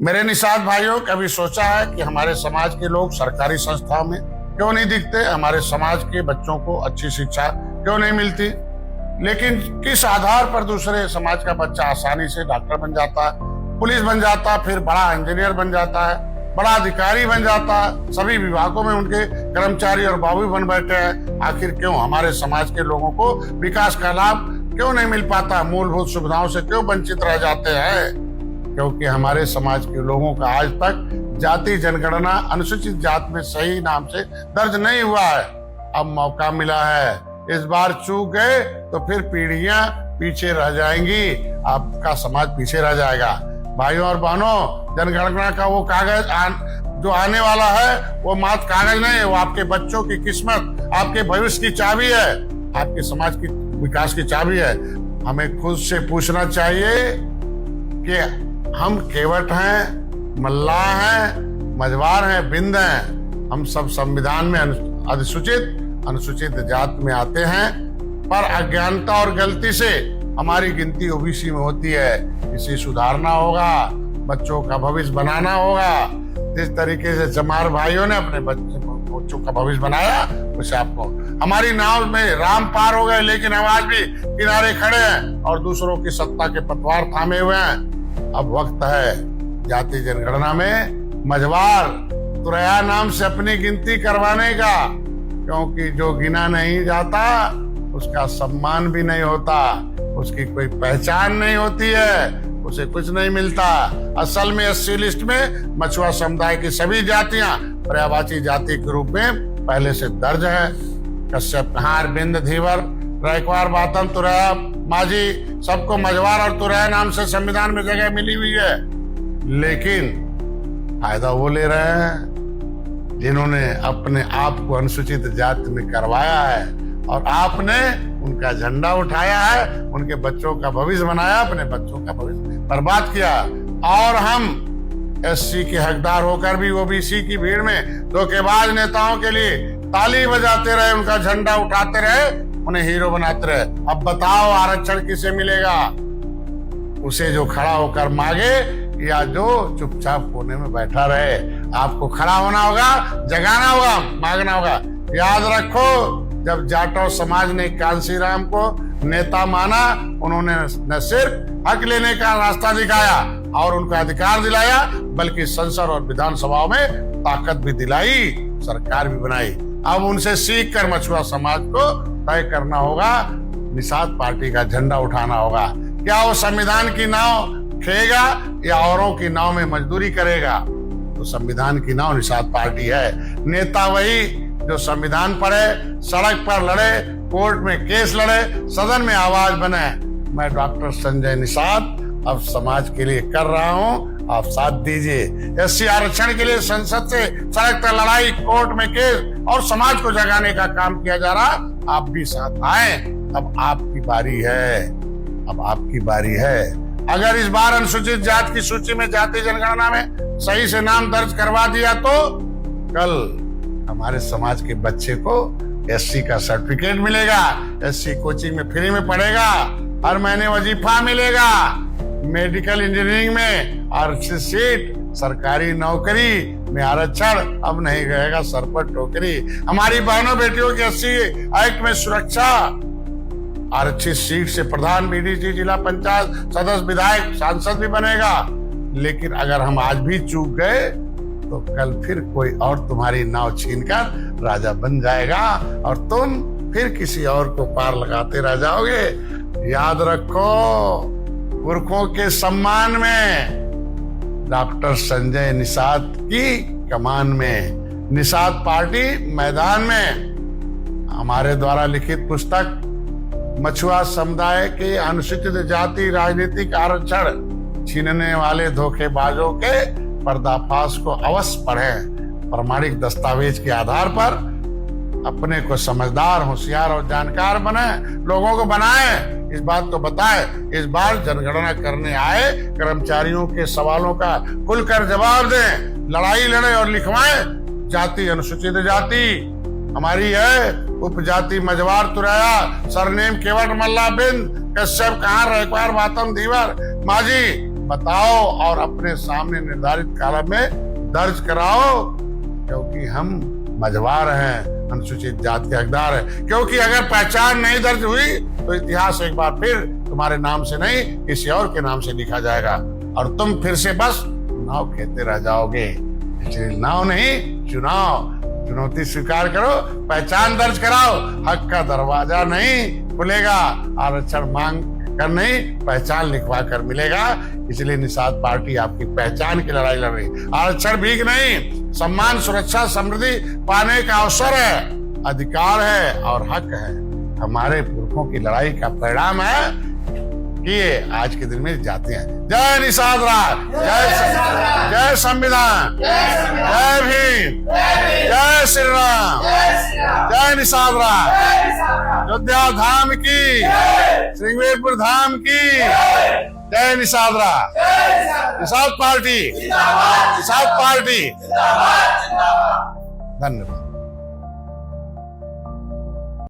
मेरे निषाद भाइयों, कभी सोचा है कि हमारे समाज के लोग सरकारी संस्थाओं में क्यों नहीं दिखते? हमारे समाज के बच्चों को अच्छी शिक्षा क्यों नहीं मिलती? लेकिन किस आधार पर दूसरे समाज का बच्चा आसानी से डॉक्टर बन जाता है, पुलिस बन जाता है, फिर बड़ा इंजीनियर बन जाता है, बड़ा अधिकारी बन जाता है, सभी विभागों में उनके कर्मचारी और बाबू बन बैठे हैं? आखिर क्यों हमारे समाज के लोगों को विकास का लाभ क्यों नहीं मिल पाता? मूलभूत सुविधाओं से क्यों वंचित रह जाते हैं? क्योंकि हमारे समाज के लोगों का आज तक जाति जनगणना अनुसूचित जात में सही नाम से दर्ज नहीं हुआ है। अब मौका मिला है, इस बार चूक गए तो फिर पीढ़ियां पीछे रह जाएंगी, आपका समाज पीछे रह जाएगा। भाइयों और बहनों, जनगणना का वो कागज जो आने वाला है वो मात्र कागज नहीं है, वो आपके बच्चों की किस्मत, आपके भविष्य की चाबी है, आपके समाज की विकास की चाबी है। हमें खुद से पूछना चाहिए कि हम केवट हैं, मल्लाह हैं, मझवार हैं, बिंद हैं। हम सब संविधान में अनुसूचित जात में आते हैं, पर अज्ञानता और गलती से हमारी गिनती ओबीसी में होती है। इसे सुधारना होगा, बच्चों का भविष्य बनाना होगा। जिस तरीके से चमार भाइयों ने अपने बच्चों का भविष्य बनाया, उसे आपको हमारी नाव में राम पार हो गए, लेकिन हम आज भी किनारे खड़े हैं और दूसरों की सत्ता के पतवार थामे हुए हैं। अब वक्त है जाति जनगणना में मझवार तुरैया नाम से अपनी गिनती करवाने का, क्योंकि जो गिना नहीं जाता उसका सम्मान भी नहीं होता, उसकी कोई पहचान नहीं होती है, उसे कुछ नहीं मिलता। असल में 80 लिस्ट में मछुआ समुदाय की सभी जातियां पर्यायवाची जाति के रूप में पहले से दर्ज है। कश्यप, कहार, बिंद, धीवर, रैकवार, बातम, तुरैया, माझी, सबको मझवार और तुरैया नाम से संविधान में जगह मिली हुई है। लेकिन फायदा वो ले रहे हैं जिन्होंने अपने आप को अनुसूचित जाति में करवाया है, और आपने उनका झंडा उठाया है, उनके बच्चों का भविष्य बनाया, अपने बच्चों का भविष्य बर्बाद किया। और हम एससी के हकदार होकर भी ओबीसी की भीड़ में धोखेबाज नेताओं के लिए ताली बजाते रहे, उनका झंडा उठाते रहे, उन्हें हीरो बनाते रहे। अब बताओ आरक्षण किसे मिलेगा? उसे जो खड़ा होकर मांगे या जो चुपचाप कोने में बैठा रहे? आपको खड़ा होना होगा, जगाना होगा, मांगना होगा। याद रखो, जब जाटव समाज ने कांशीराम को नेता माना, उन्होंने न सिर्फ हक लेने का रास्ता दिखाया और उनका अधिकार दिलाया, बल्कि संसद और विधानसभाओं में ताकत भी दिलाई, सरकार भी बनाई। अब उनसे सीख कर मछुआ समाज को तय करना होगा, निषाद पार्टी का झंडा उठाना होगा। क्या वो संविधान की नाव खेगा या औरों की नाव में मजदूरी करेगा? तो संविधान की नाव निषाद पार्टी है। नेता वही जो संविधान पढ़े, सड़क पर लड़े, कोर्ट में केस लड़े, सदन में आवाज बने। मैं डॉक्टर संजय निषाद अब समाज के लिए कर रहा हूँ, आप साथ दीजिए। एससी आरक्षण के लिए संसद से सड़क पर लड़ाई, कोर्ट में केस और समाज को जगाने का काम किया जा रहा, आप भी साथ आए। अब आपकी बारी है, अब आपकी बारी है। अगर इस बार अनुसूचित जाति की सूची में जाति जनगणना में सही से नाम दर्ज करवा दिया तो कल हमारे समाज के बच्चे को एससी का सर्टिफिकेट मिलेगा, एससी कोचिंग में फ्री में पढ़ेगा, हर महीने वजीफा मिलेगा, मेडिकल इंजीनियरिंग में आरक्षित सीट, सरकारी नौकरी में आरक्षण अब नहीं रहेगा सर पर टोकरी। हमारी बहनों बेटियों की एससी एक्ट में सुरक्षा, आरक्षित सीट से प्रधान, बीडीसी, जिला पंचायत सदस्य, विधायक, सांसद भी बनेगा। लेकिन अगर हम आज भी चूक गए तो कल फिर कोई और तुम्हारी नाव छीनकर राजा बन जाएगा और तुम फिर किसी और को पार लगाते रह जाओगे। याद रखो, पुरखों के सम्मान में डॉक्टर संजय निषाद की कमान में, निषाद पार्टी मैदान में। हमारे द्वारा लिखित पुस्तक मछुआ समुदाय के अनुसूचित जाति राजनीतिक आरक्षण छीनने वाले धोखेबाजों के पर्दाफाश को अवश्य पढ़ें। प्रमाणिक दस्तावेज के आधार पर अपने को समझदार, होशियार और जानकार बने, लोगों को बनाएं, इस बात को बताएं। इस बार जनगणना करने आए कर्मचारियों के सवालों का खुलकर जवाब दें, लड़ाई लड़े और लिखवाएं। जाति अनुसूचित जाति हमारी है, उपजाति मझवार, तुरैया, सरनेम केवट, मल्ला, बिंद, कश्यप, कहार, रैकवार, बातम, धीवर, माझी, बताओ और अपने सामने निर्धारित कालम में दर्ज कराओ, क्योंकि हम मझवार हैं, अनुसूचित जाति के हकदार है। क्योंकि अगर पहचान नहीं दर्ज हुई तो इतिहास एक बार फिर तुम्हारे नाम से नहीं किसी और के नाम से लिखा जाएगा और तुम फिर से बस नाव खेते रह जाओगे। इसलिए नाव नहीं, चुनाव। चुनौती स्वीकार करो, पहचान दर्ज कराओ। हक का दरवाजा नहीं खुलेगा, आरक्षण मांग कर नहीं, पहचान लिखवा कर मिलेगा। इसलिए निषाद पार्टी आपकी पहचान की लड़ाई लड़ रही। आरक्षण भीख नहीं, सम्मान, सुरक्षा, समृद्धि पाने का अवसर है, अधिकार है और हक है। हमारे पुरखों की लड़ाई का परिणाम है कि ये आज के दिन में जाते हैं। जय निषाद राज, जय संविधान, जय भीम, जय श्री राम, जय निषाद राज, अयोध्या धाम की, श्रृंगेरपुर धाम की, जय निषाद राज, निषाद पार्टी, निषाद पार्टी। धन्यवाद।